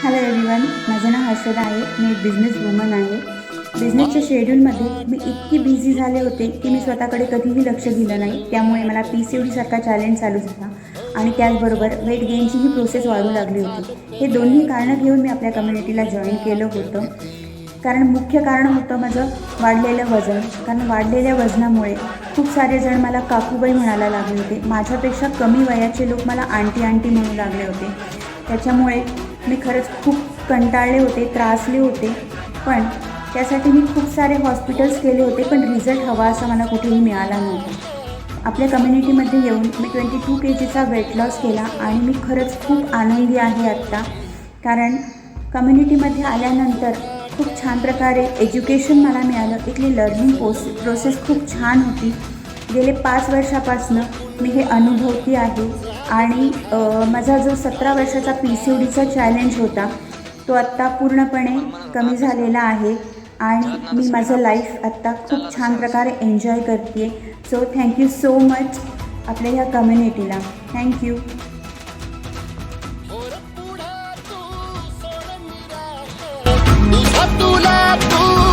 Hello everyone, माझं नाव हर्षदा आहे. मी एक बिझनेस वुमन आहे. बिझनेसच्या शेड्यूलमध्ये मी इतकी बिझी झाले होते की मी स्वतःकडे कधीही लक्ष दिलं नाही. त्यामुळे मला PCOD सारखा चॅलेंज चालू झाला आणि त्याचबरोबर वेट गेनचीही प्रोसेस वाढू लागली होती. हे दोन्ही कारणं घेऊन मी आपल्या कम्युनिटीला जॉईन केलं होतं. कारण मुख्य कारण होतं माझं वाढलेलं वजन. कारण वाढलेल्या वजनामुळे खूप सारे जण मला काकूबाई म्हणायला लागले होते. माझ्यापेक्षा कमी वयाचे लोक मला आंटी आंटी म्हणू लागले होते. त्याच्यामुळे मी खरंच खूप कंटाळले होते, त्रासले होते. पण त्यासाठी मी खूप सारे हॉस्पिटल्स केले होते, पण रिझल्ट हवा असा मला कुठेही मिळाला नव्हता. आपल्या कम्युनिटीमध्ये येऊन मी 22 kgचा वेट लॉस केला आणि मी खरंच खूप आनंदी आहे आत्ता. कारण कम्युनिटीमध्ये आल्यानंतर खूप छान प्रकारे एज्युकेशन मला मिळालं. इथली लर्निंग प्रोसेस खूप छान होती. गेले 5 वर्षापासून मी हे अनुभवती आहे आणि माझा जो 17 वर्षाचा PCODचा चॅलेंज होता तो आत्ता पूर्णपणे कमी झालेला आहे आणि मी माझं लाईफ आत्ता खूप छान प्रकारे एन्जॉय करते आहे. सो थँक्यू सो मच आपल्या ह्या कम्युनिटीला. थँक्यू. तुला तू